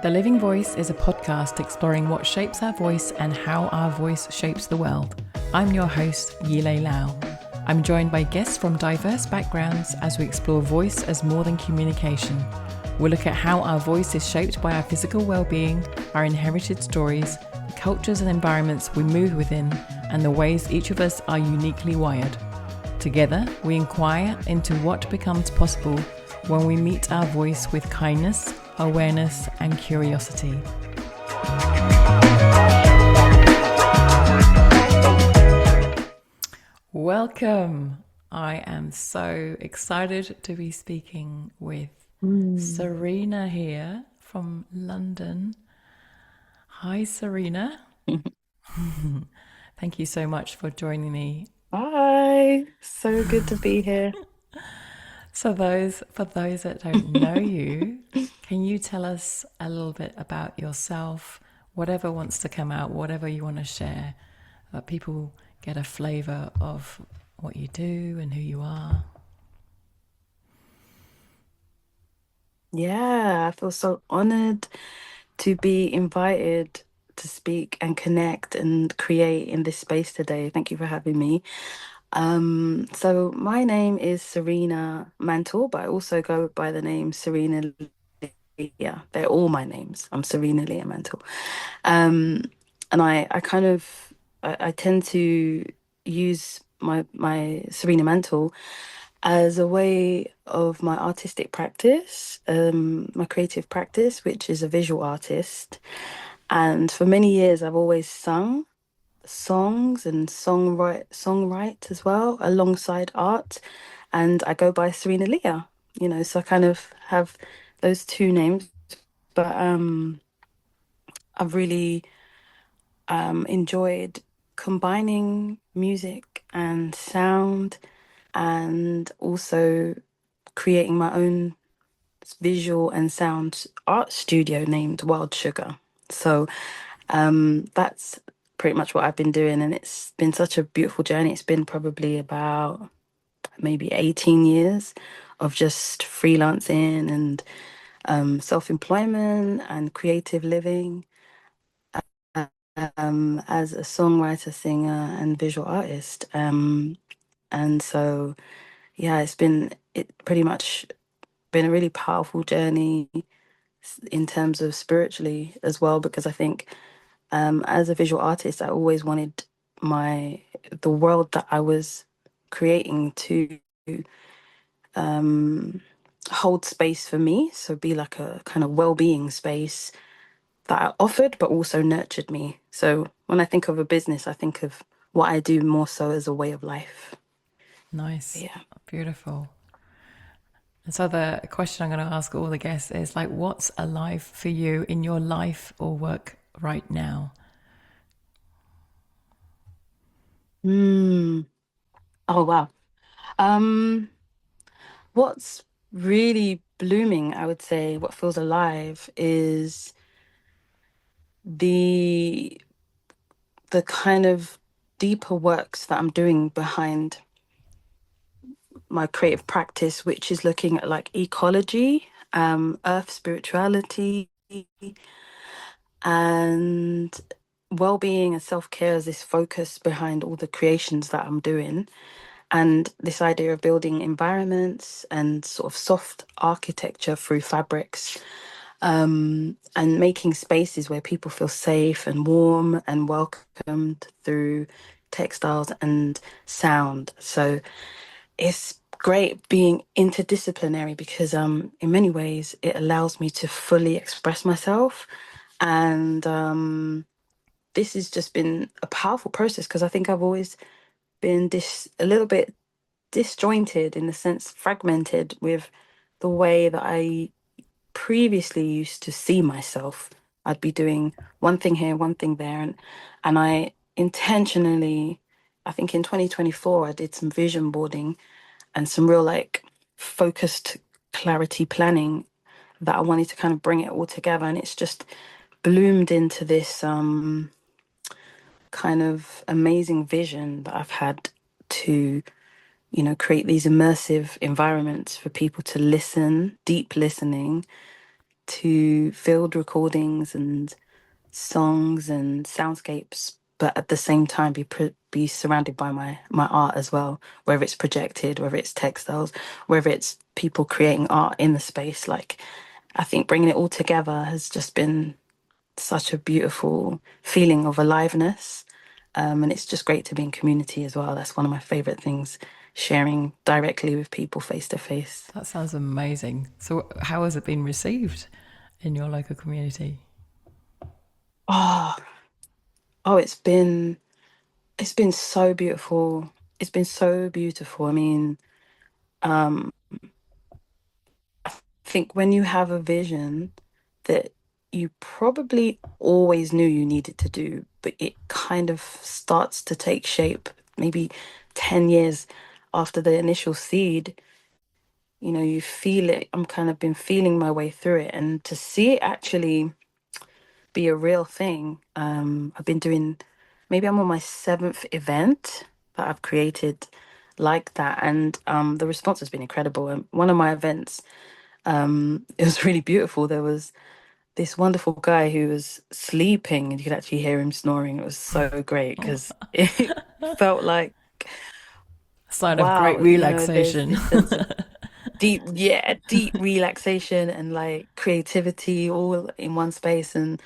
The Living Voice is a podcast exploring what shapes our voice and how our voice shapes the world. I'm your host, Yilei Lau. I'm joined by guests from diverse backgrounds as we explore voice as more than communication. We'll look at how our voice is shaped by our physical well-being, our inherited stories, the cultures and environments we move within, and the ways each of us are uniquely wired. Together, we inquire into what becomes possible when we meet our voice with kindness, awareness, and curiosity. Welcome. I am so excited to be speaking with Sarina here from London. Hi, Sarina. Thank you so much for joining me. Hi, so good to be here. So for those that don't know you, can you tell us a little bit about yourself, whatever wants to come out, whatever you want to share, that people get a flavor of what you do and who you are? Yeah, I feel so honored to be invited to speak and connect and create in this space today. Thank you for having me. So my name is Sarina Mantle, but I also go by the name Sarina Leah. They're all my names. I'm Sarina Leah Mantle. Um, and I tend to use my Sarina Mantle as a way of my artistic practice, my creative practice, which is a visual artist. And for many years, I've always sung songs and songwrite as well alongside art. And I go by Serena Leah, so I kind of have those two names. But I've really enjoyed combining music and sound and also creating my own visual and sound art studio named Wild Sugar. So that's pretty much what I've been doing, and it's been such a beautiful journey. It's been probably about maybe 18 years of just freelancing and self-employment and creative living as a songwriter, singer, and visual artist. And so, yeah, it pretty much been a really powerful journey in terms of spiritually as well, because I think as a visual artist, I always wanted my the world that I was creating to um, hold space for me. So be like a kind of well-being space that I offered, but also nurtured me. So when I think of a business, I think of what I do more so as a way of life. Nice, Yeah. beautiful. And so the question I'm going to ask all the guests is like, what's alive for you in your life or work right now? Mm. Oh wow. Um, what's really blooming, I would say, what feels alive is the the kind of deeper works that I'm doing behind my creative practice, which is looking at like ecology, earth spirituality, and well-being and self-care as this focus behind all the creations that I'm doing. And this idea of building environments and sort of soft architecture through fabrics, and making spaces where people feel safe and warm and welcomed through textiles and sound. So it's great being interdisciplinary because in many ways it allows me to fully express myself. And this has just been a powerful process because I think I've always been a little bit disjointed, in the sense fragmented with the way that I previously used to see myself. I'd be doing one thing here, one thing there, and I intentionally, I think in 2024, I did some vision boarding and some real like focused clarity planning that I wanted to kind of bring it all together, and it's just bloomed into this kind of amazing vision that I've had to, create these immersive environments for people to listen, deep listening, to field recordings and songs and soundscapes, but at the same time be surrounded by my art as well, whether it's projected, whether it's textiles, whether it's people creating art in the space. Like, I think bringing it all together has just been such a beautiful feeling of aliveness. And it's just great to be in community as well. That's one of my favorite things, sharing directly with people face to face. That sounds amazing. So, how has it been received in your local community? Oh, oh, it's been so beautiful. It's been so beautiful. I mean, I think when you have a vision that you probably always knew you needed to do, but it kind of starts to take shape maybe 10 years after the initial seed, you feel it. I'm kind of been feeling my way through it, and to see it actually be a real thing. I've been doing, maybe I'm on my seventh event that I've created like that, and the response has been incredible. And one of my events, it was really beautiful. There was this wonderful guy who was sleeping, and you could actually hear him snoring. It was so great because it felt like, Sign of great wow, there's relaxation. this sense of deep, yeah, deep relaxation and like creativity all in one space. And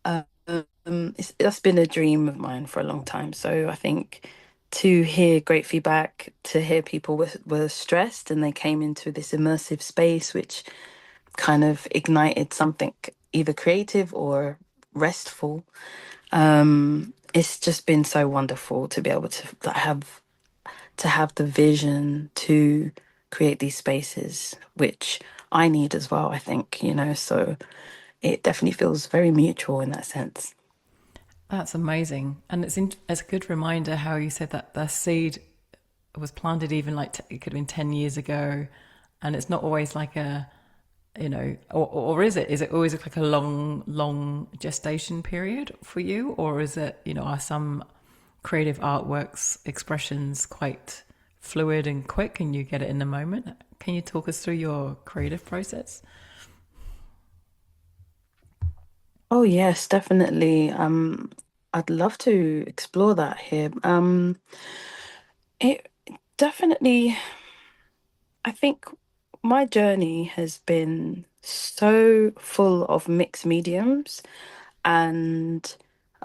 that's been a dream of mine for a long time. So I think to hear great feedback, to hear people were stressed and they came into this immersive space, which kind of ignited something either creative or restful. It's just been so wonderful to be able to have the vision to create these spaces, which I need as well, I think, so it definitely feels very mutual in that sense. That's amazing. And it's a good reminder how you said that the seed was planted even like it could have been 10 years ago. And it's not always like or is it? Is it always like a long gestation period for you? Or is it, are some creative artworks, expressions quite fluid and quick and you get it in the moment? Can you talk us through your creative process? Oh yes, definitely. I'd love to explore that here. It definitely, I think my journey has been so full of mixed mediums, and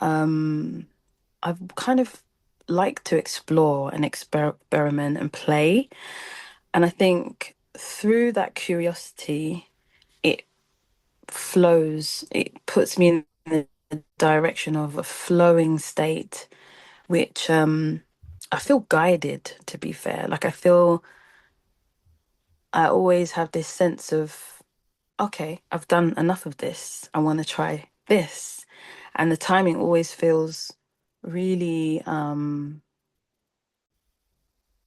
I've kind of like to explore and experiment and play. And I think through that curiosity, it it puts me in the direction of a flowing state, which I feel guided, to be fair. Like, I feel I always have this sense of, okay, I've done enough of this. I want to try this. And the timing always feels really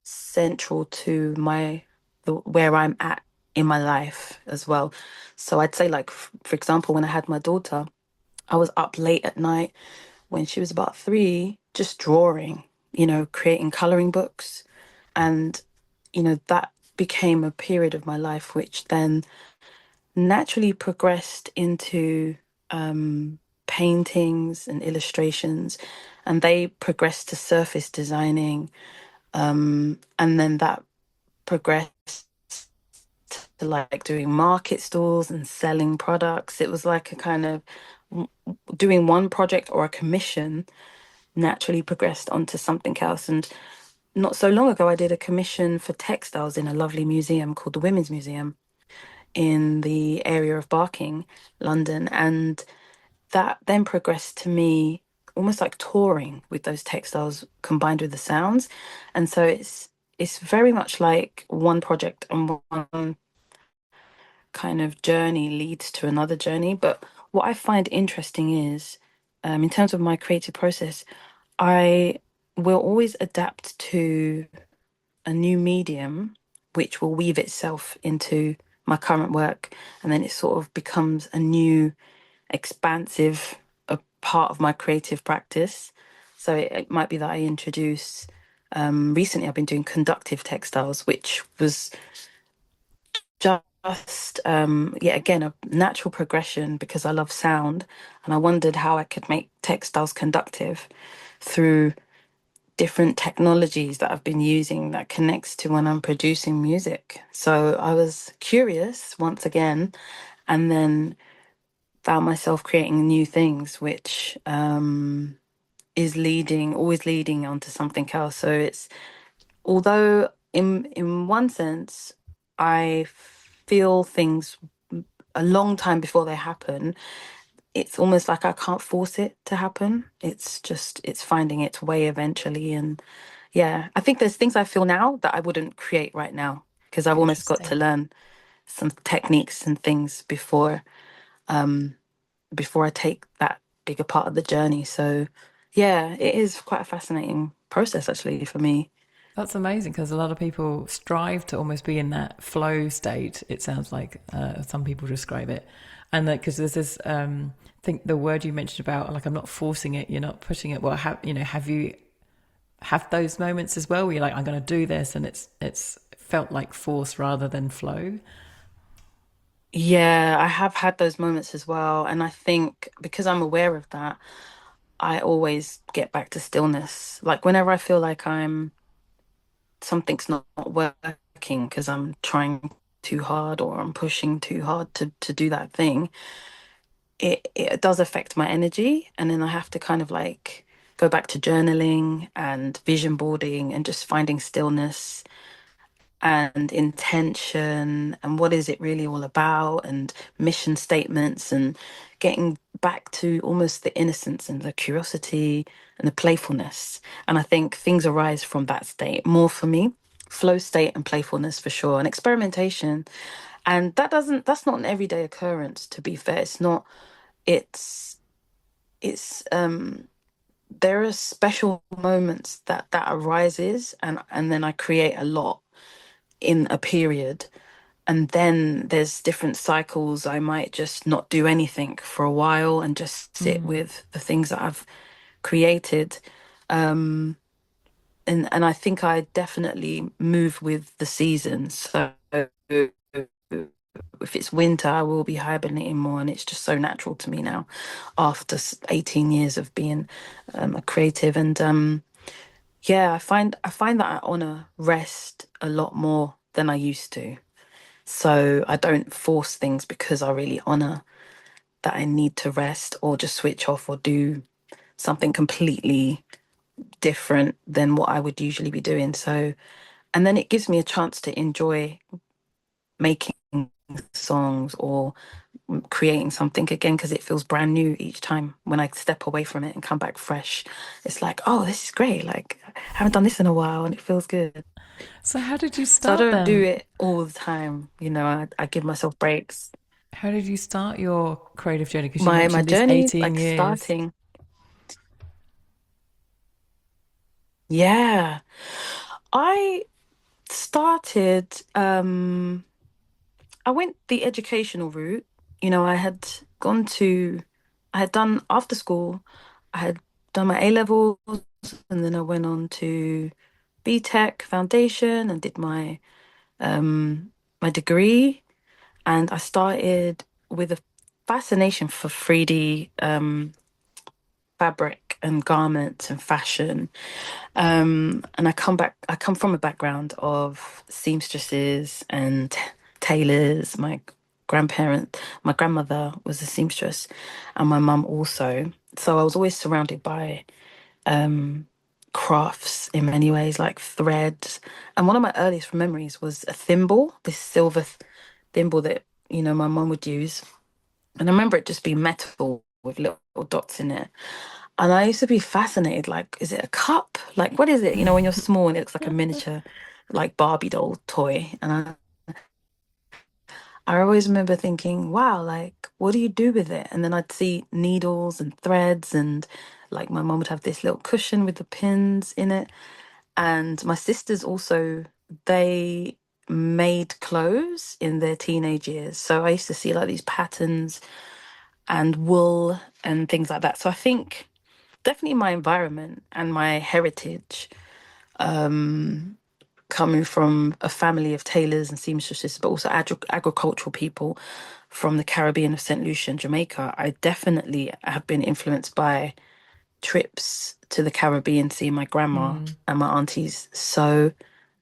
central to where I'm at in my life as well. So I'd say, like, for example, when I had my daughter, I was up late at night when she was about 3, just drawing, creating coloring books. And, that became a period of my life which then naturally progressed into paintings and illustrations. And they progressed to surface designing. And then that progressed to like doing market stalls and selling products. It was like a kind of doing one project or a commission naturally progressed onto something else. And not so long ago, I did a commission for textiles in a lovely museum called the Women's Museum in the area of Barking, London. And that then progressed to me almost like touring with those textiles combined with the sounds. And so it's very much like one project and one kind of journey leads to another journey. But what I find interesting is, in terms of my creative process, I will always adapt to a new medium which will weave itself into my current work. And then it sort of becomes a new, expansive part of my creative practice. So it might be that I introduce, recently I've been doing conductive textiles, which was just just yeah, again, a natural progression because I love sound, and I wondered how I could make textiles conductive through different technologies that I've been using that connects to when I'm producing music. So I was curious once again, and then found myself creating new things, which is always leading onto something else. So it's although in one sense I feel things a long time before they happen, it's almost like I can't force it to happen. It's finding its way eventually. And yeah, I think there's things I feel now that I wouldn't create right now because I've almost got to Interesting. learn some techniques and things before I take that bigger part of the journey. So yeah, it is quite a fascinating process actually for me. That's amazing because a lot of people strive to almost be in that flow state. It sounds like some people describe it, and that because there's this, I think the word you mentioned about like I'm not forcing it, you're not pushing it. Well, have you have those moments as well where you're like I'm going to do this, and it's felt like force rather than flow. Yeah, I have had those moments as well. And I think because I'm aware of that, I always get back to stillness. Like whenever I feel like something's not working because I'm trying too hard or I'm pushing too hard to do that thing, it does affect my energy. And then I have to kind of like go back to journaling and vision boarding and just finding stillness and intention and what is it really all about and mission statements and getting back to almost the innocence and the curiosity and the playfulness. And I think things arise from that state more for me. Flow state and playfulness for sure, and experimentation. And that's not an everyday occurrence, to be fair. It's not, it's there are special moments that arises, and then I create a lot in a period, and then there's different cycles. I might just not do anything for a while and just sit Mm. with the things that I've created. And I think I definitely move with the seasons. So if it's winter, I will be hibernating more, and it's just so natural to me now after 18 years of being a creative. And yeah, I find that I honor rest a lot more than I used to. So I don't force things because I really honor that I need to rest or just switch off or do something completely different than what I would usually be doing. So, and then it gives me a chance to enjoy making songs or creating something again because it feels brand new each time when I step away from it and come back fresh. It's like, oh, this is great. Like, I haven't done this in a while and it feels good. So how did you So I start don't do then? it all the time. I give myself breaks. How did you start your creative journey? Because you My mentioned this journey, 18 like years. starting, yeah. I started I went the educational route. I had done after school, I had done my A levels, and then I went on to BTech Foundation and did my degree. And I started with a fascination for 3D fabric and garments and fashion. And I come from a background of seamstresses and tailors. My grandmother was a seamstress, and my mum also. So I was always surrounded by crafts in many ways, like threads. And one of my earliest memories was a thimble, this silver thimble that, my mum would use. And I remember it just being metal with little dots in it. And I used to be fascinated, like, is it a cup? Like, what is it? When you're small and it looks like a miniature, like Barbie doll toy. And I always remember thinking, wow, like, what do you do with it? And then I'd see needles and threads, and like my mom would have this little cushion with the pins in it. And my sisters also, they made clothes in their teenage years. So I used to see like these patterns and wool and things like that. So I think definitely my environment and my heritage coming from a family of tailors and seamstresses, but also agricultural people from the Caribbean of St. Lucia and Jamaica, I definitely have been influenced by trips to the Caribbean, seeing my grandma Mm. and my aunties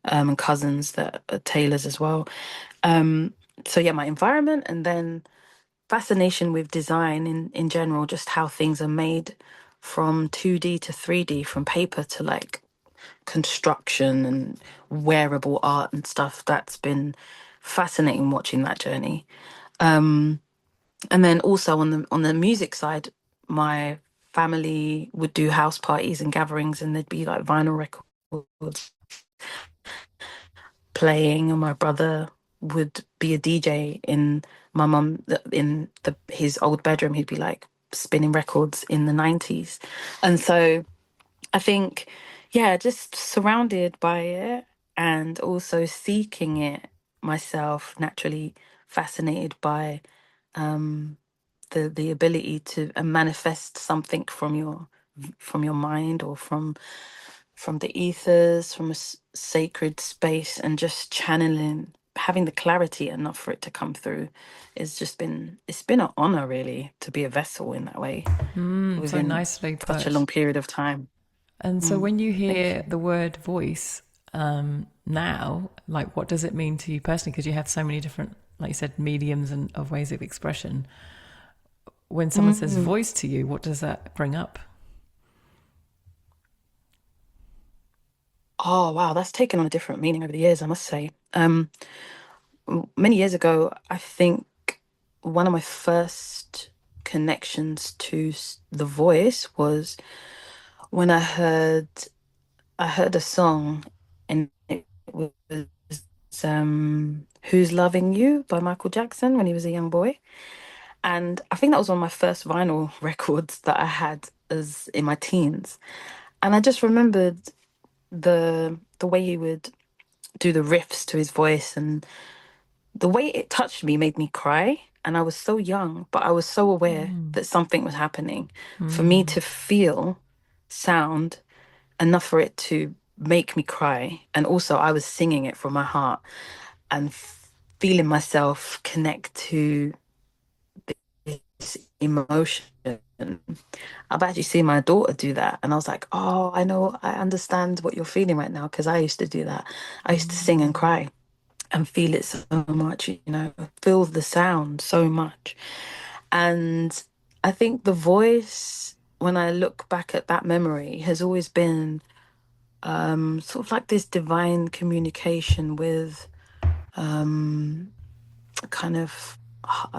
and cousins that are tailors as well. Um, so yeah, my environment, and then fascination with design in general, just how things are made from 2D to 3D, from paper to like construction and wearable art and stuff. That's been fascinating watching that journey. And then also on the music side, my family would do house parties and gatherings, and there'd be like vinyl records playing, and my brother would be a DJ in my mum in his old bedroom. He'd be like spinning records in the 90s. And so I think, yeah, just surrounded by it and also seeking it myself, naturally fascinated by um the ability to manifest something from your mind, or from the ethers, from a sacred space, and just channeling, having the clarity enough for it to come through. It's been an honor, really, to be a vessel in that way So within nicely such a put. long period of time. And so when you Thank hear you. the word voice now, like what does it mean to you personally? Because you have so many different, like you said, mediums and of ways of expression. When someone says Mm. voice to you, what does that bring up? Oh wow, that's taken on a different meaning over the years, I must say. Many years ago, I think one of my first connections to the voice was when I heard a song, and it was "Who's Loving You" by Michael Jackson when he was a young boy. And I think that was one of my first vinyl records that I had as in my teens. And I just remembered the way he would do the riffs to his voice, and the way it touched me made me cry. And I was so young, but I was so aware Mm. that something was happening. For me Mm. to feel sound enough for it to make me cry. And also, I was singing it from my heart and feeling myself connect to this emotion. I've actually seen my daughter do that. And I was like, oh, I know, I understand what you're feeling right now, because I used to do that. I used to sing and cry and feel it so much, feel the sound so much. And I think the voice, when I look back at that memory, has always been sort of like this divine communication with kind of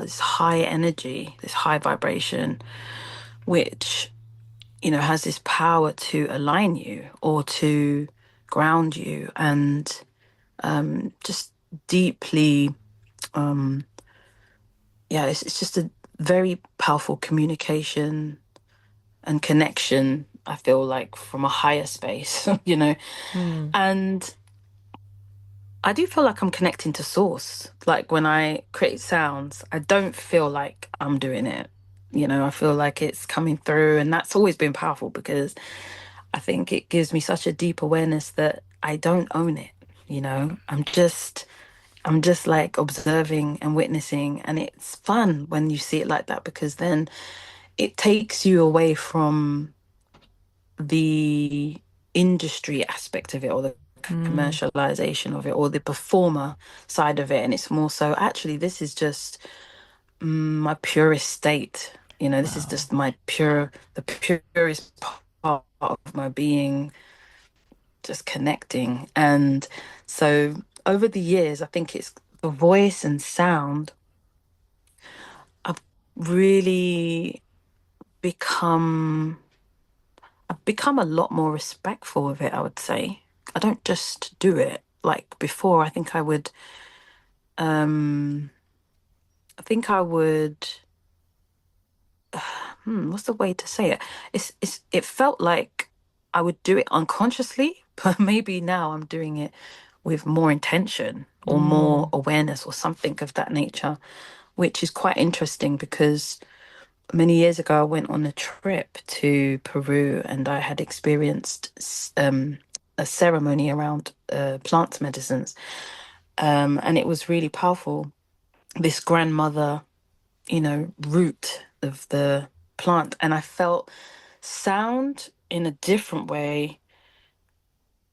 this high energy, this high vibration, which, has this power to align you or to ground you, and just deeply, yeah, it's just a very powerful communication and connection, I feel like, from a higher space, Mm. And I do feel like I'm connecting to source. Like when I create sounds, I don't feel like I'm doing it. I feel like it's coming through, and that's always been powerful because I think it gives me such a deep awareness that I don't own it. I'm just like observing and witnessing, and it's fun when you see it like that, because then it takes you away from the industry aspect of it, or the Mm. commercialization of it, or the performer side of it, and it's more so, actually, this is just my purest state. This is Wow. just the purest part of my being, just connecting. And so over the years, I think it's the voice and sound, I've really become I've become a lot more respectful of it, I would say. I don't just do it like before. Um I think I would what's the way to say it? It felt like I would do it unconsciously, but maybe now I'm doing it with more intention or more Mm. awareness or something of that nature, which is quite interesting because many years ago I went on a trip to Peru, and I had experienced a ceremony around plant medicines, and it was really powerful. This grandmother, root of the plant, and I felt sound in a different way.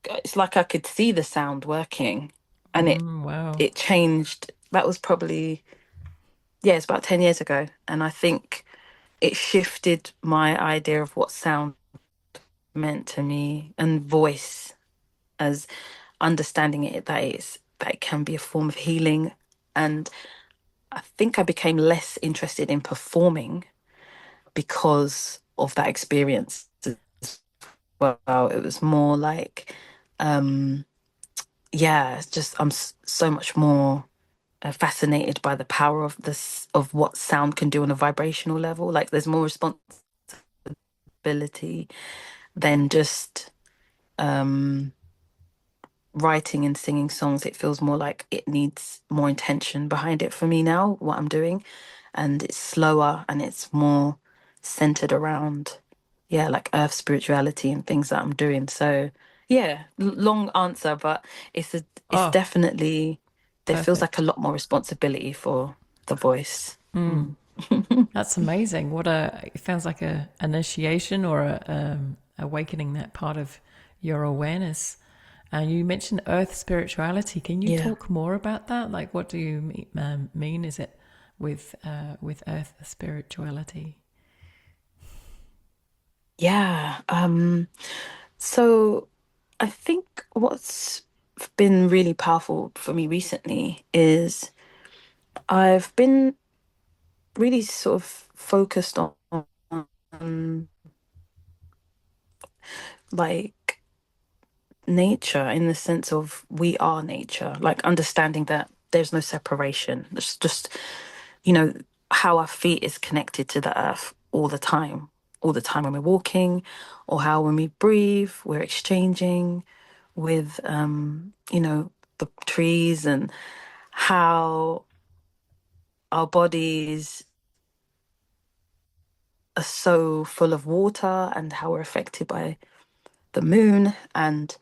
It's like I could see the sound working, and it Wow. it changed. That was probably, yeah, it's about 10 years ago, and I think it shifted my idea of what sound meant to me, and voice, as understanding it, that it can be a form of healing. And I think I became less interested in performing because of that experience as well. It was more like, um yeah, it's just so much more fascinated by the power of this, of what sound can do on a vibrational level. Like there's more responsibility than just um writing and singing songs. It feels more like it needs more intention behind it for me now, what I'm doing. And it's slower and it's more centered around, yeah, like earth spirituality and things that I'm doing. So, yeah, long answer, but it's Oh, definitely, there feels like a perfect. lot more responsibility for the voice. Mm. That's amazing. It sounds like a initiation or a awakening that part of your awareness. And you mentioned earth spirituality. Can you Yeah. talk more about that? Like, what do you mean? Is it with earth spirituality? Yeah. So I think what's been really powerful for me recently is I've been really sort of focused on like nature, in the sense of we are nature, like understanding that there's no separation. It's just, you know, how our feet is connected to the earth all the time when we're walking, or how when we breathe, we're exchanging with, the trees, and how our bodies are so full of water, and how we're affected by the moon. And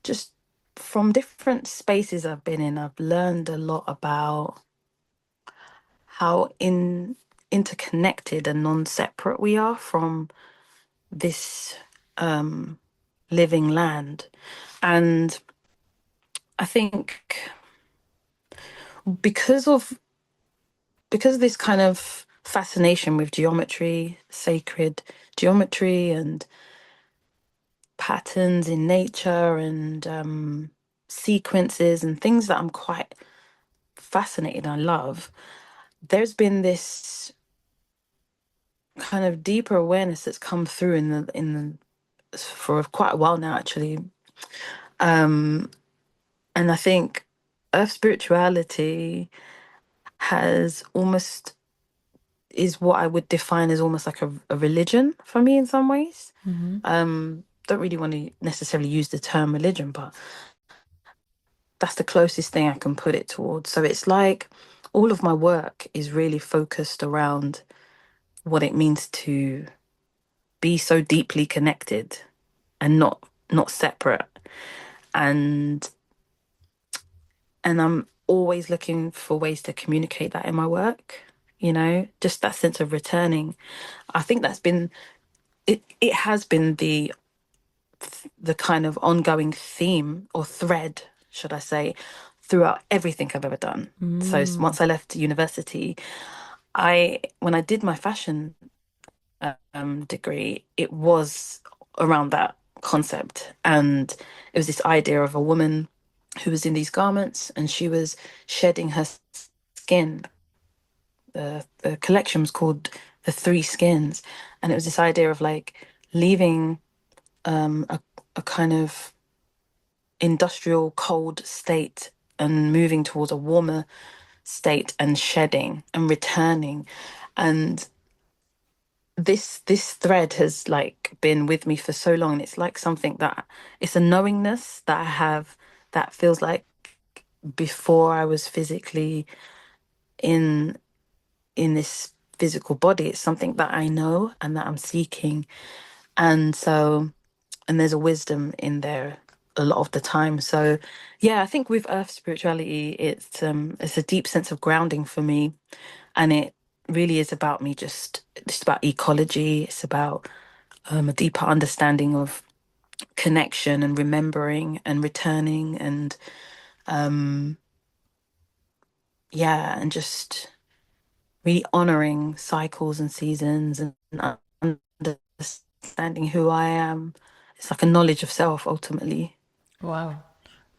just from different spaces I've been in, I've learned a lot about how interconnected and non-separate we are from this living land. And I think because of because of this kind of fascination with geometry, sacred geometry, and patterns in nature, and sequences and things that I'm quite fascinated, I love, there's been this kind of deeper awareness that's come through the for quite a while now, actually. Um, and I think earth spirituality has almost is what I would define as almost like a religion for me in some ways. Don't really want to necessarily use the term religion, but that's the closest thing I can put it towards. So it's like all of my work is really focused around what it means to be so deeply connected and not separate. And I'm always looking for ways to communicate that in my work, just that sense of returning. I think that's been it has been the kind of ongoing theme, or thread, should I say, throughout everything I've ever done. So once I left university, I when I did my fashion degree, it was around that concept. And it was this idea of a woman who was in these garments, and she was shedding her skin. The collection was called The Three Skins. And it was this idea of like leaving a kind of industrial cold state and moving towards a warmer state, and shedding and returning. And this thread has like been with me for so long, and it's like something that, it's a knowingness that I have, that feels like before I was physically in this physical body, it's something that I know and that I'm seeking. And so, and there's a wisdom in there a lot of the time. So yeah, I think with earth spirituality, it's a deep sense of grounding for me, and it really is about me just it's about ecology. It's about a deeper understanding of connection and remembering and returning and yeah, and just really honoring cycles and seasons and understanding who I am. It's like a knowledge of self ultimately. Wow,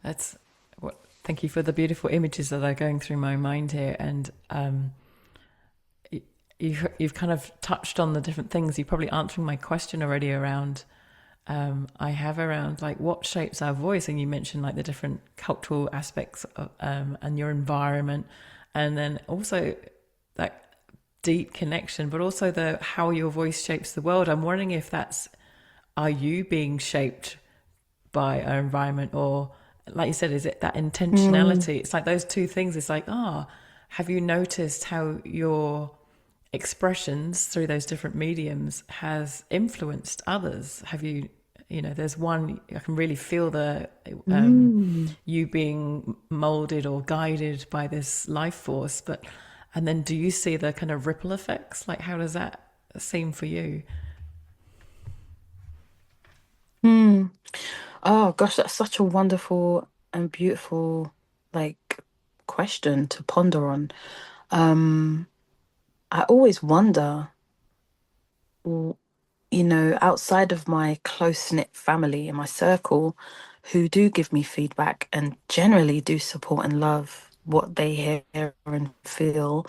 that's what. Thank you for the beautiful images that are going through my mind here, and you've kind of touched on the different things. You're probably answering my question already around I have around like what shapes our voice, and you mentioned like the different cultural aspects of, and your environment, and then also that deep connection, but also the how your voice shapes the world. I'm wondering if that's are you being shaped by our environment, or like you said, is it that Mm, intentionality? It's like those two things. It's like, have you noticed how your expressions through those different mediums has influenced others? Have you, there's one I can really feel the mm, you being molded or guided by this life force, but and then do you see the kind of ripple effects? Like, how does that seem for you? mm. Oh gosh, that's such a wonderful and beautiful like question to ponder on. Um, I always wonder, w- outside of my close-knit family and my circle, who do give me feedback and generally do support and love what they hear and feel,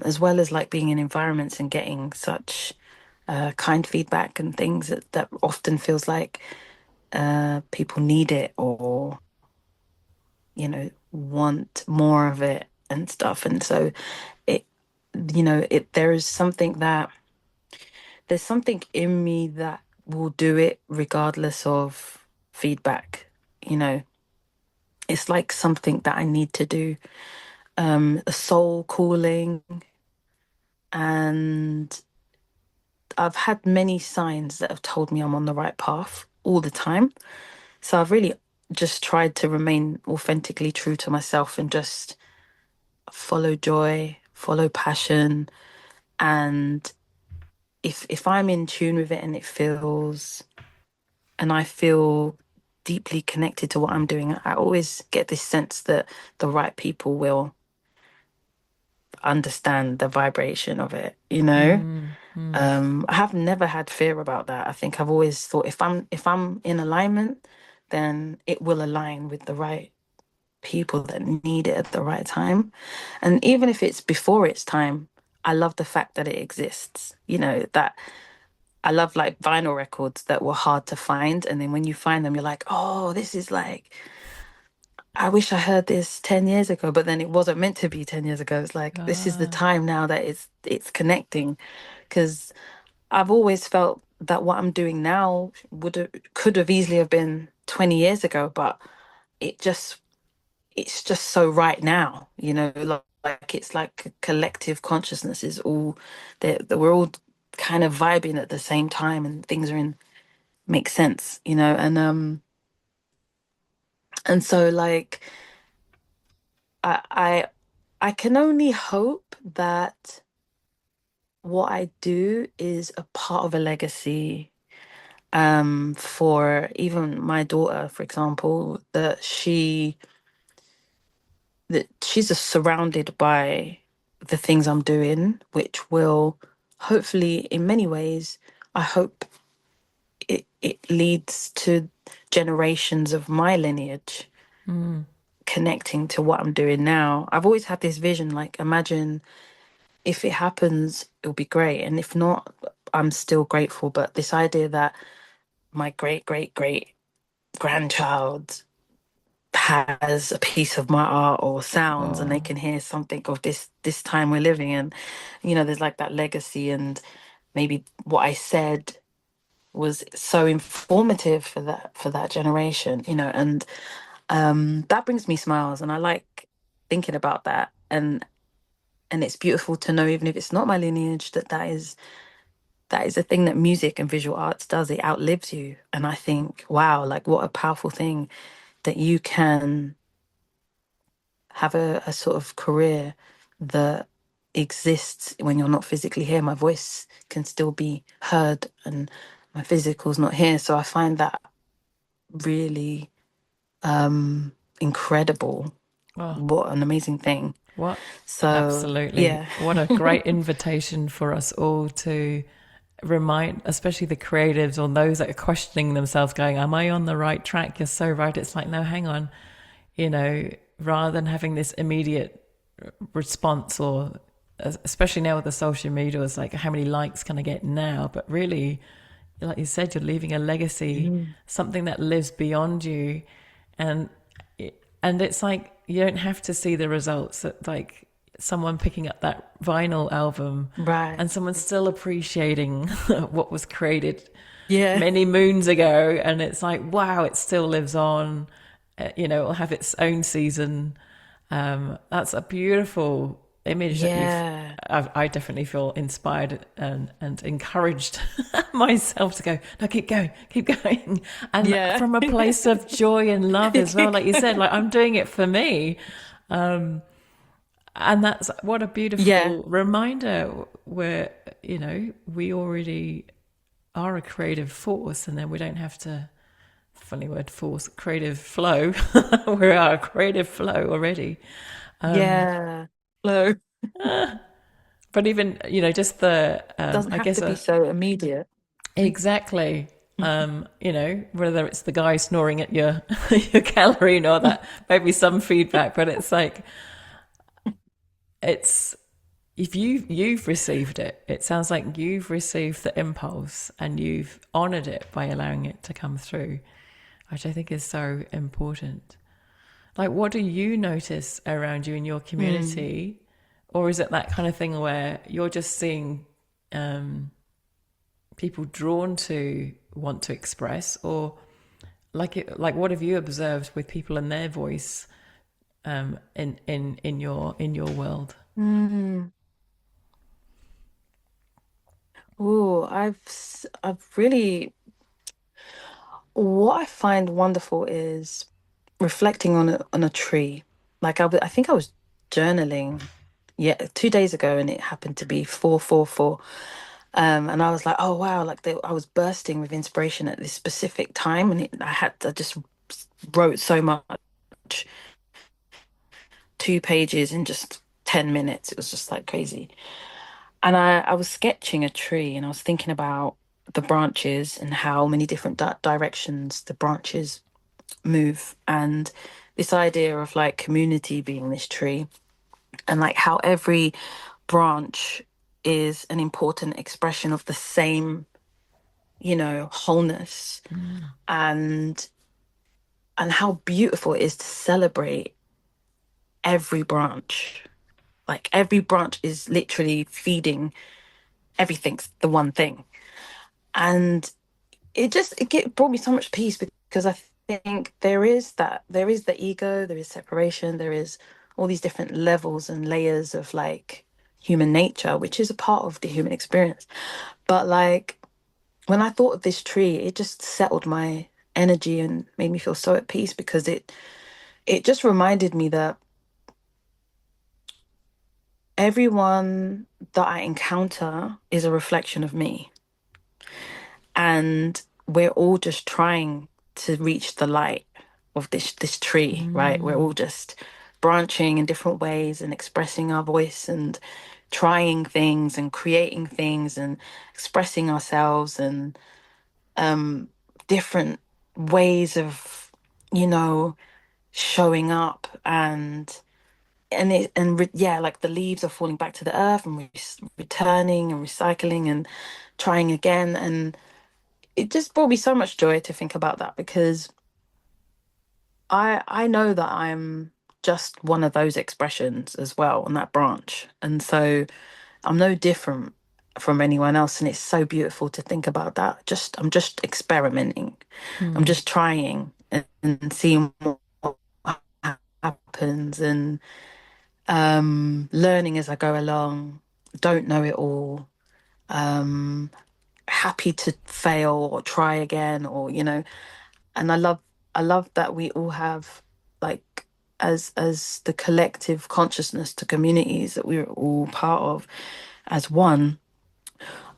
as well as like being in environments and getting such kind feedback and things that often feels like people need it or want more of it and stuff. And so it, there's something in me that will do it regardless of feedback. You know, it's like something that I need to do, a soul calling. And I've had many signs that have told me I'm on the right path all the time. So I've really just tried to remain authentically true to myself and just follow joy, follow passion, and if I'm in tune with it and it feels and I feel deeply connected to what I'm doing, I always get this sense that the right people will understand the vibration of it, you know? I have never had fear about that. I think I've always thought if I'm in alignment, then it will align with the right people that need it at the right time. And even if it's before its time, I love the fact that it exists. That I love like vinyl records that were hard to find. And then when you find them, you're like, oh, this is like, I wish I heard this 10 years ago, but then it wasn't meant to be 10 years ago. It's like, this is the Ah, time now that it's connecting. Because I've always felt that what I'm doing now could have easily have been 20 years ago, but it just it's just so right now, like it's like a collective consciousness is all that we're all kind of vibing at the same time and things are in make sense, and so like I I I can only hope that what I do is a part of a legacy for even my daughter, for example, that she's just surrounded by the things I'm doing, which will hopefully, in many ways, I hope it leads to generations of my lineage connecting to what I'm doing now. I've always had this vision, like imagine if it happens, it'll be great. And if not, I'm still grateful. But this idea that my great, great, great grandchild has a piece of my art or sounds and they oh, can hear something of this time we're living in, there's like that legacy, and maybe what I said was so informative for that generation, and that brings me smiles, and I like thinking about that, and it's beautiful to know, even if it's not my lineage, that that is the thing that music and visual arts does. It outlives you. And I think, wow, like what a powerful thing that you can have a sort of career that exists when you're not physically here. My voice can still be heard and my physical's not here. So I find that really incredible. Oh, What an amazing thing. what? So Absolutely. yeah. What a great invitation for us all to remind, especially the creatives or those that are questioning themselves, going, am I on the right track? You're so right. It's like, no, hang on. Rather than having this immediate response, or especially now with the social media, it's like, how many likes can I get now? But really, like you said, you're leaving a legacy, Mm. something that lives beyond you. And and it's like, you don't have to see the results. That, like, someone picking up that vinyl album Right. and someone still appreciating what was created Yeah. many moons ago, and it's like, wow, it still lives on. It'll have its own season. That's a beautiful image that you've. Yeah. I definitely feel inspired and encouraged myself to go, no, keep going, keep going. And Yeah. from a place of joy and love as well, like you said, like, I'm doing it for me. And that's what a Yeah. beautiful reminder where, we already are a creative force, and then we don't have to, funny word, force, creative flow. We are a creative flow already. Yeah. Flow. But even, just the, Doesn't I have guess, to be so immediate. exactly. Whether it's the guy snoring at your your gallery or that, maybe some feedback, but it's like, it's, if you've received it, it sounds like you've received the impulse and you've honored it by allowing it to come through, which I think is so important. Like, what do you notice around you in your Mm. community? Or is it that kind of thing where you're just seeing people drawn to want to express? Or like what have you observed with people and their voice, in your world? Mm. Oh, I've really, what I find wonderful is reflecting on a tree. Like I think I was journaling, yeah, 2 days ago, and it happened to be 444. And I was like, oh wow, like I was bursting with inspiration at this specific time, and I just wrote so much, 2 pages in just 10 minutes. It was just like crazy. And I was sketching a tree, and I was thinking about the branches and how many different directions the branches move, and this idea of like community being this tree, and like how every branch is an important expression of the same, wholeness, Mm. and how beautiful it is to celebrate every branch. Like every branch is literally feeding everything's the one thing. And brought me so much peace, because I think there is the ego, there is separation, there is all these different levels and layers of like human nature, which is a part of the human experience. But like when I thought of this tree, it just settled my energy and made me feel so at peace, because it just reminded me that everyone that I encounter is a reflection of me. And we're all just trying to reach the light of this tree, right? We're all Mm. just branching in different ways and expressing our voice and trying things and creating things and expressing ourselves, and different ways of, you know, showing up, yeah, like the leaves are falling back to the earth, and returning and recycling and trying again. And it just brought me so much joy to think about that, because I know that I'm just one of those expressions as well on that branch. And so I'm no different from anyone else. And it's so beautiful to think about that. I'm just experimenting. I'm Mm. just trying and seeing what happens, and learning as I go along. Don't know it all. happy to fail or try again, or and I love that we all have, like, as the collective consciousness, to communities that we're all part of as one.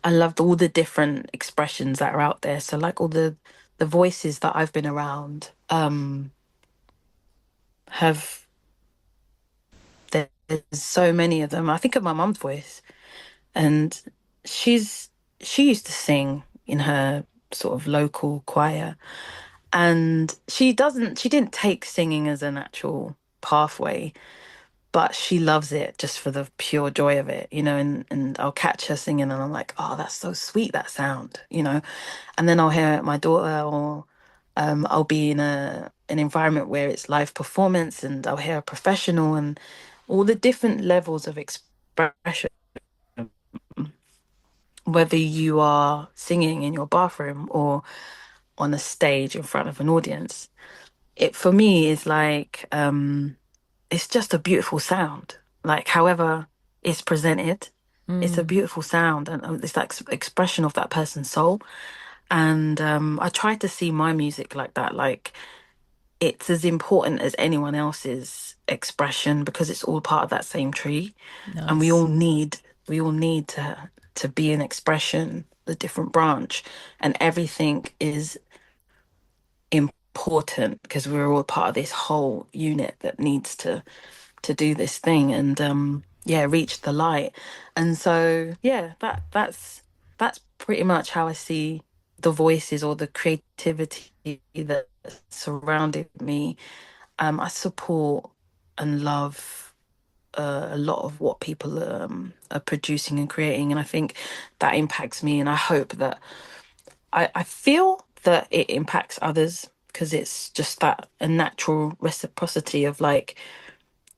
I loved all the different expressions that are out there. So, like, all the voices that I've been around, have there's so many of them. I think of my mum's voice, and she's she used to sing in her sort of local choir, and she didn't take singing as an actual pathway, but she loves it just for the pure joy of it, and I'll catch her singing and I'm like, oh, that's so sweet, that sound. And then I'll hear my daughter, or I'll be in an environment where it's live performance, and I'll hear a professional, and all the different levels of expression, whether you are singing in your bathroom or on a stage in front of an audience. It, for me, is like, it's just a beautiful sound. Like, however it's presented, it's a beautiful sound, and it's like expression of that person's soul. And I try to see my music like that. Like, it's as important as anyone else's expression, because it's all part of that same tree, and Nice. we all need to be an expression, the different branch, and everything is important because we're all part of this whole unit that needs to do this thing, and yeah, reach the light. And so, yeah, that's pretty much how I see the voices, or the creativity that surrounded me. I support and love a lot of what people are producing and creating, and I think that impacts me, and I hope that I feel that it impacts others, because it's just that a natural reciprocity of, like,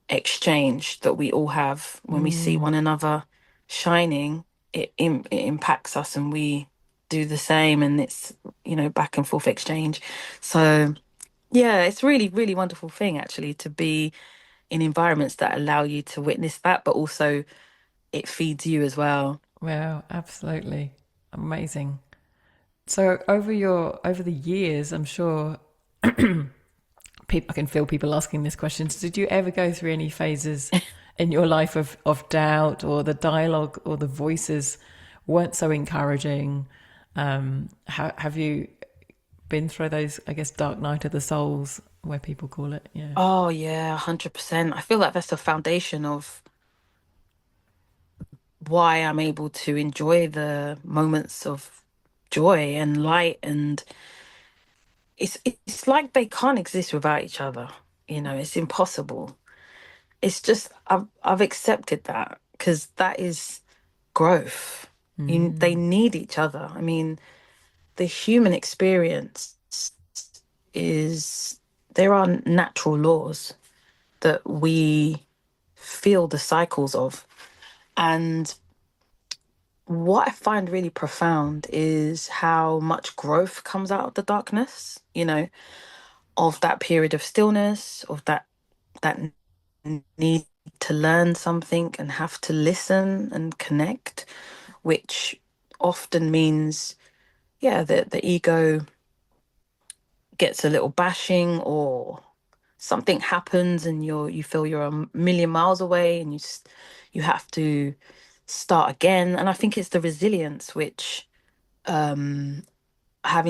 exchange that we all have when we see one another shining. It impacts us, and we do the same, and it's, back and forth exchange. So, yeah, it's really, really wonderful thing, actually, to be in environments that allow you to witness that, but also it feeds you as well. Wow, absolutely. Amazing. So over the years, I'm sure people, I can feel people asking this question. So did you ever go through any phases in your life of doubt, or the dialogue or the voices weren't so encouraging? Have you been through those, I guess, dark night of the souls, where people call it? Yeah. Oh yeah, 100%. I feel like that's the foundation of why I'm able to enjoy the moments of joy and light, and it's like they can't exist without each other. It's impossible. It's just, I've accepted that, because that is growth. They need each other. I mean, the human experience is, there are natural laws that we feel the cycles of. And what I find really profound is how much growth comes out of the darkness, of that period of stillness, of that need to learn something and have to listen and connect, which often means, yeah, the ego gets a little bashing, or something happens and you feel you're a million miles away, and you have to start again. And I think it's the resilience which, having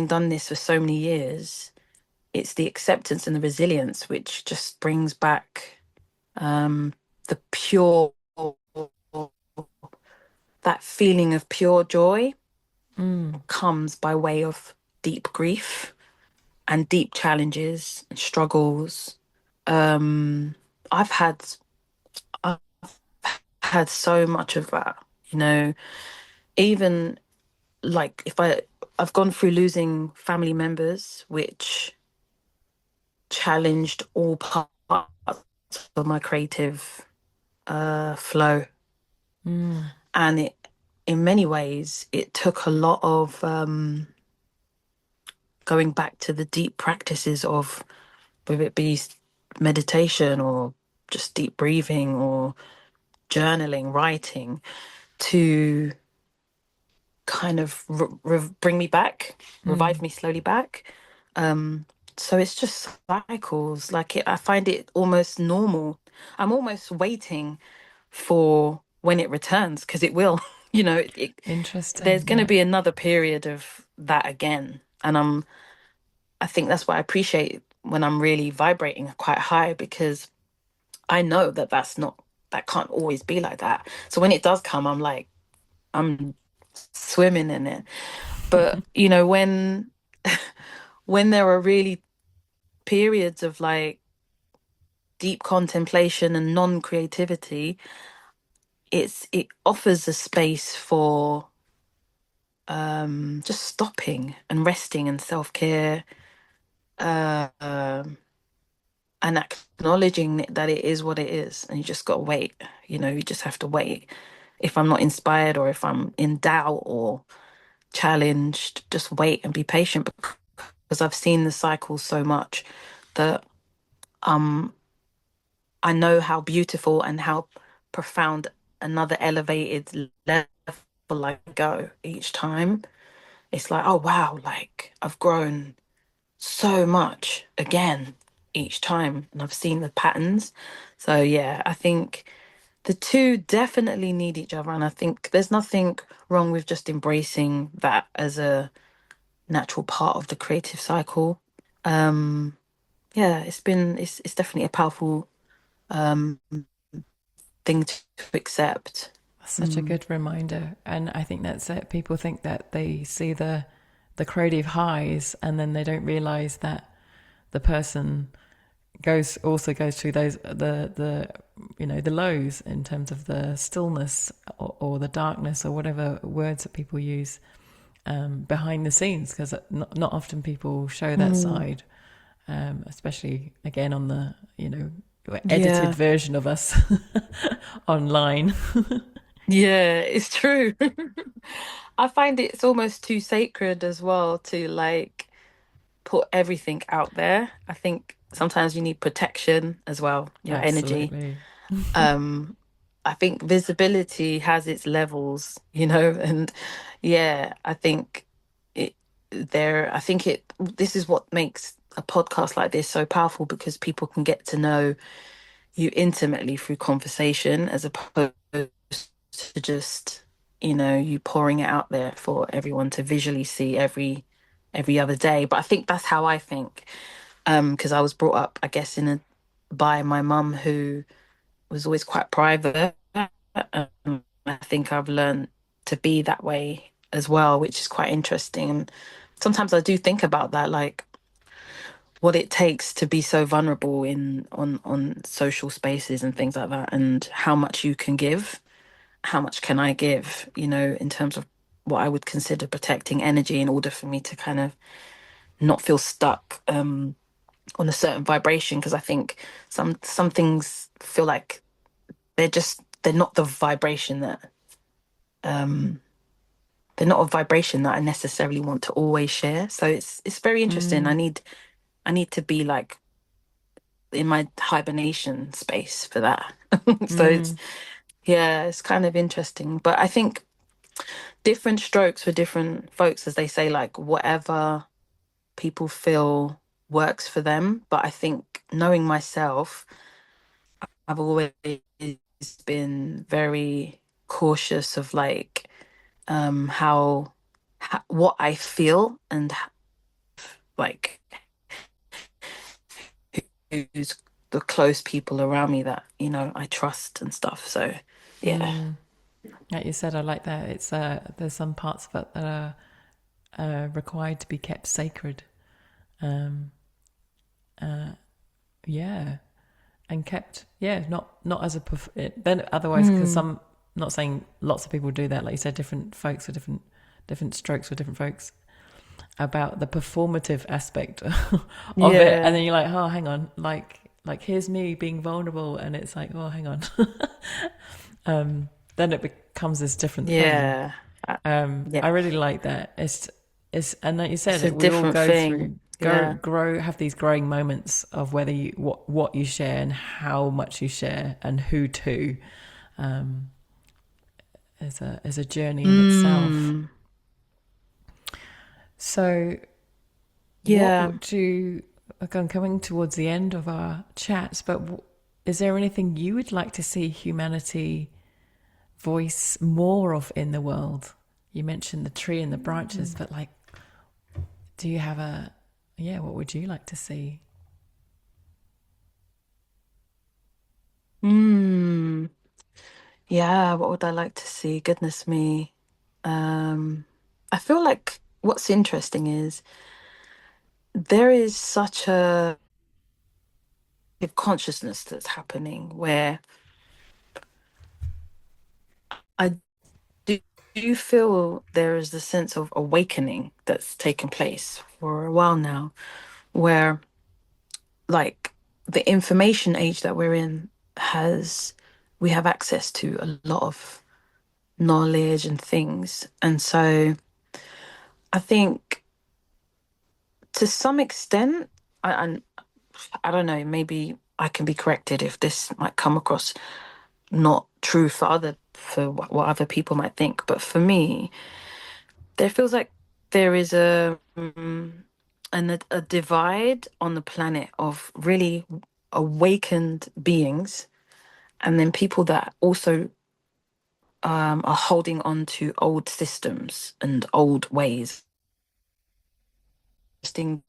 done this for so many years, it's the acceptance and the resilience which just brings back, the pure, that feeling of pure joy comes by way of deep grief and deep challenges and struggles. Um, I've had I've had so much of that, even, like, if I've gone through losing family members, which challenged all parts of my creative flow. And in many ways, it took a lot of going back to the deep practices of, whether it be meditation, or just deep breathing, or journaling, writing, to kind of bring me back, revive me slowly back. Um, so it's just cycles. Like I find it almost normal. I'm almost waiting for when it returns because it will. There's Interesting. going to Yeah. be another period of that again, and I think that's what I appreciate when I'm really vibrating quite high because I know that that can't always be like that. So when it does come, I'm like I'm swimming in it. But when there are really periods of like deep contemplation and non-creativity, it offers a space for just stopping and resting and self-care, uh, um, and acknowledging that it is what it is, and you just got to wait. You just have to wait. If I'm not inspired or if I'm in doubt or challenged, just wait and be patient because I've seen the cycle so much that um I know how beautiful and how profound another elevated level I go each time. It's like, oh wow, like I've grown so much again each time and I've seen the patterns. So yeah, I think the two definitely need each other and I think there's nothing wrong with just embracing that as a natural part of the creative cycle. Um yeah, it's definitely a powerful um thing to accept. Such a Mm. good reminder. And I think that's it. People think that they see the creative highs and then they don't realize that the person goes through those the the lows in terms of the stillness or the darkness or whatever words that people use behind the scenes, because not often people show that Mm. side, especially again on the edited Yeah, version of us online. yeah, it's true. I find it's almost too sacred as well to like put everything out there. I think sometimes you need protection as well, your energy. Absolutely. Um, I think visibility has its levels, and yeah, I think it I think this is what makes a podcast like this so powerful because people can get to know you intimately through conversation as opposed to just, you pouring it out there for everyone to visually see every other day. But I think that's how I think. Because I was brought up, I guess, by my mum who was always quite private. I think I've learned to be that way as well, which is quite interesting. And sometimes I do think about that, like what it takes to be so vulnerable on social spaces and things like that, and how much you can give, how much can I give, in terms of what I would consider protecting energy in order for me to kind of not feel stuck on a certain vibration. Because I think some things feel like they're not the vibration that um they're not a vibration that I necessarily want to always share. So it's very interesting. Mm, I need to be like in my hibernation space for that. So mm, it's kind of interesting. But I think different strokes for different folks, as they say, like whatever people feel works for them. But I think knowing myself, I've always been very cautious of like how what I feel and like who's the close people around me that I trust and stuff. So yeah. mm. Like you said, I like that. It's there's some parts of it that are required to be kept sacred. Um, yeah, and kept, not as a then otherwise, because Mm. some, not saying lots of people do that, like you said, different folks are different strokes for different folks, about the performative aspect of it, and Yeah. then you're like, oh, hang on, like here's me being vulnerable, and it's like, oh, hang on. Then it becomes this different thing. Yeah. I Yeah. really like that. It's and like you It's said, a we all different go thing. through Yeah. grow have these growing moments of whether you what you share and how much you share and who to, as a journey in itself. Mm. So, what Yeah. would you, again, coming towards the end of our chats, but is there anything you would like to see humanity voice more of in the world? You mentioned the tree and the branches, but like, do you have yeah, what would you like to see? Mm. Yeah, what would I like to see? Goodness me. Um, I feel like what's interesting is there is such a consciousness that's happening where I do, do feel there is the sense of awakening that's taken place for a while now, where like the information age that we're in has we have access to a lot of knowledge and things. And so I think to some extent, I, I don't know, maybe I can be corrected if this might come across not true for what other people might think. But for me, there feels like there is a divide on the planet of really awakened beings, and then people that also are holding on to old systems and old ways. Interesting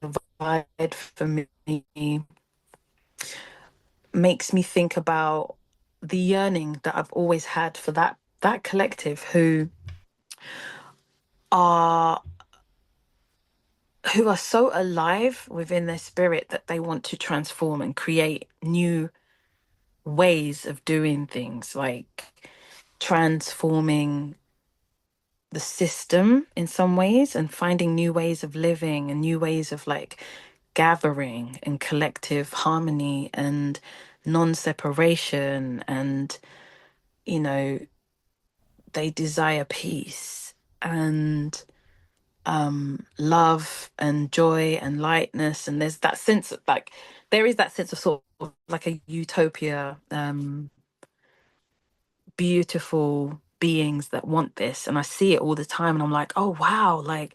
divide for me makes me think about the yearning that I've always had for that collective are who are so alive within their spirit that they want to transform and create new ways of doing things, like transforming the system in some ways and finding new ways of living and new ways of like gathering and collective harmony and non-separation. And you know, they desire peace and love and joy and lightness. And there's that sense of like there is that sense of sort of like a utopia, beautiful beings that want this. And I see it all the time and I'm like, oh wow, like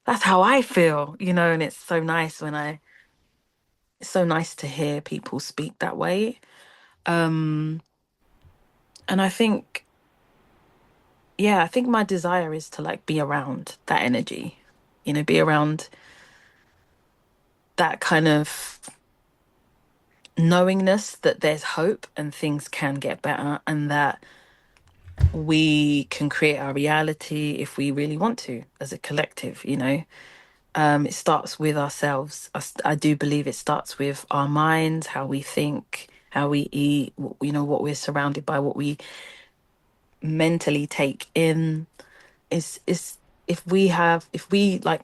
that's how I feel, and it's so nice it's so nice to hear people speak that way. um and I think, yeah, I think my desire is to like be around that energy, be around that kind of knowingness that there's hope and things can get better and that we can create our reality if we really want to as a collective. It starts with ourselves. I do believe it starts with our minds, how we think, how we eat, what we're surrounded by, what we mentally take in. Is if we like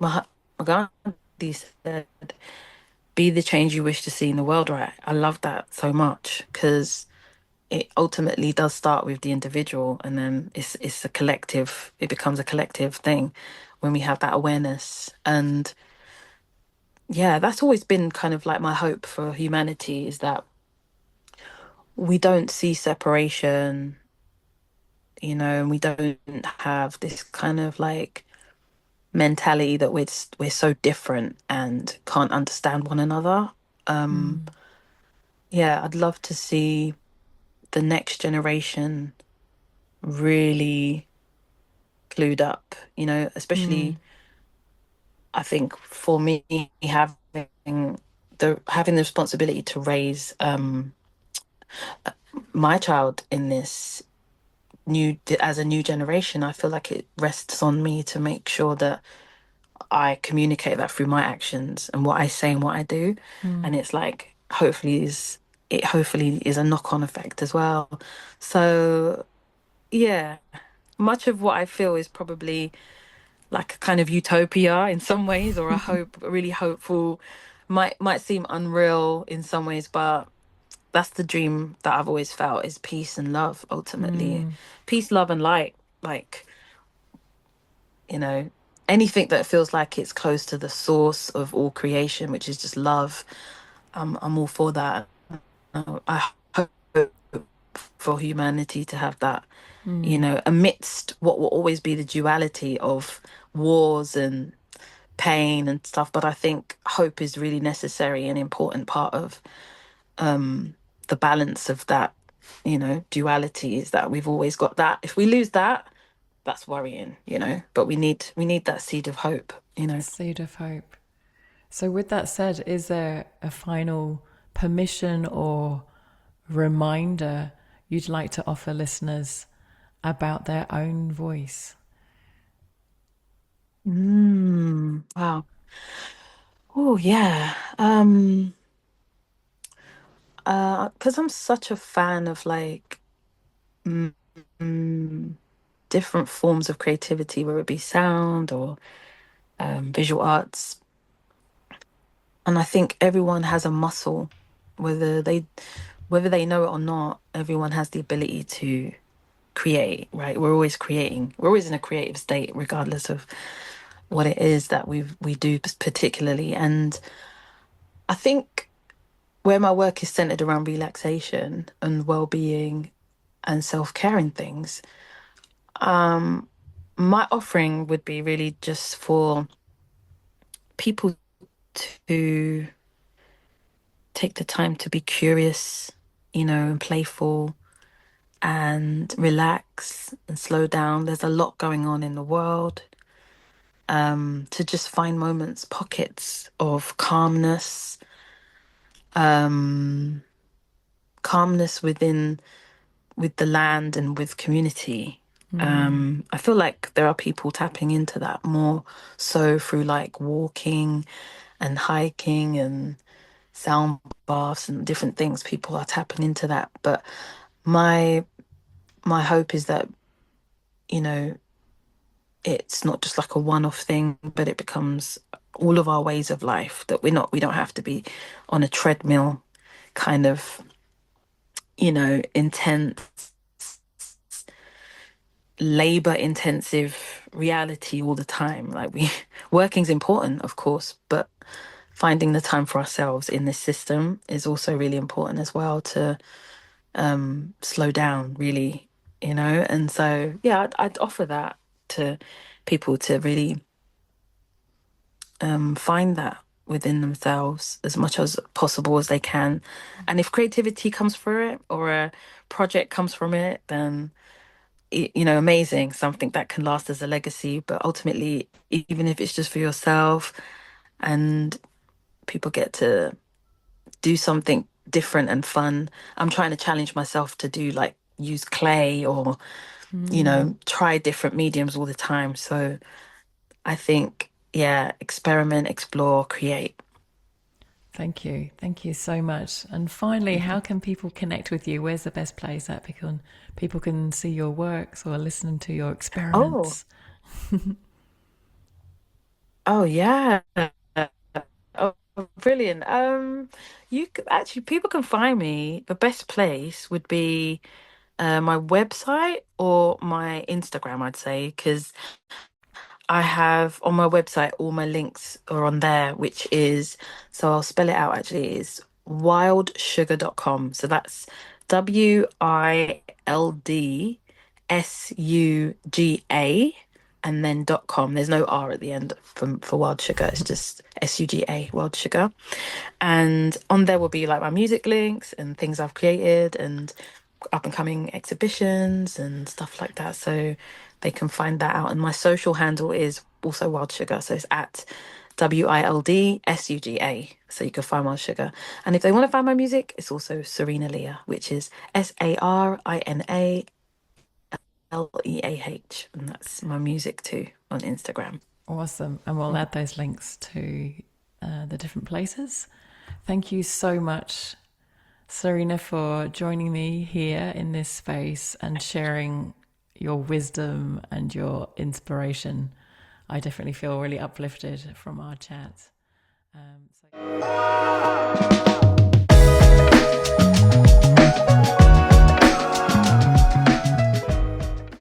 Gandhi said, be the change you wish to see in the world, right? I love that so much because it ultimately does start with the individual and then it's a collective, it becomes a collective thing when we have that awareness. And yeah, that's always been kind of like my hope for humanity, is that we don't see separation, and we don't have this kind of like mentality that we're so different and can't understand one another. Um, yeah, I'd love to see the next generation really clued up, especially I think for me having the responsibility to raise my child in this as a new generation. I feel like it rests on me to make sure that I communicate that through my actions and what I say and what I do. And it's like hopefully is a knock-on effect as well. So yeah, much of what I feel is probably like a kind of utopia in some ways, or a really hopeful, might seem unreal in some ways, but that's the dream that I've always felt, is peace and love ultimately. Peace, love and light. Like, you know, anything that feels like it's close to the source of all creation, which is just love. I'm all for that. I hope for humanity to have that, amidst what will always be the duality of wars and pain and stuff, but I think hope is really necessary and important part of the balance of that, duality is that we've always got that. If we lose that, that's worrying, but we need that seed of hope. Seed of hope. So, with that said, is there a final permission or reminder you'd like to offer listeners about their own voice? Wow. Oh yeah. Because I'm such a fan of like mm, mm, different forms of creativity, whether it be sound or visual arts. And I think everyone has a muscle, whether they whether they know it or not, everyone has the ability to create, right? We're always creating. We're always in a creative state, regardless of what it is that we do particularly. And I think where my work is centered around relaxation and well-being and self-care and things, my offering would be really just for people to take the time to be curious, and playful and relax and slow down. There's a lot going on in the world. To just find moments, pockets of calmness with the land and with community. I feel like there are people tapping into that more so through like walking and hiking and sound baths and different things. People are tapping into that. But my my hope is that, you know, it's not just like a one-off thing, but it becomes all of our ways of life, that we don't have to be on a treadmill kind of, intense, labor intensive reality all the time. Like working's important, of course, but finding the time for ourselves in this system is also really important as well, to slow down, really, And so, yeah, I'd offer that to people, to really find that within themselves as much as possible as they can. And if creativity comes through it, or a project comes from it, then amazing, something that can last as a legacy. But ultimately, even if it's just for yourself and people get to do something different and fun. I'm trying to challenge myself to do like use clay or, try different mediums all the time. So I think, yeah, experiment, explore, create. Thank you. Thank you so much. And finally, how can people connect with you? Where's the best place that people can see your works or listen to your Oh, experiments? oh yeah. Oh, brilliant. Actually, people can find me. The best place would be my website or my Instagram, I'd say, because I have on my website, all my links are on there, which is, so I'll spell it out actually, is wildsugar.com. So that's WILDSUGA and then .com. There's no R at the end for Wild Sugar. It's just SUGA, Wild Sugar. And on there will be like my music links and things I've created and up and coming exhibitions and stuff like that. So they can find that out. And my social handle is also Wild Sugar. So it's at WILDSUGA. So you can find Wild Sugar. And if they want to find my music, it's also Sarina Leah, which is SARINALEAH. And that's my music too on Instagram. Awesome. And we'll add those links to the different places. Thank you so much, Sarina, for joining me here in this space and sharing your wisdom and your inspiration. I definitely feel really uplifted from our chat. So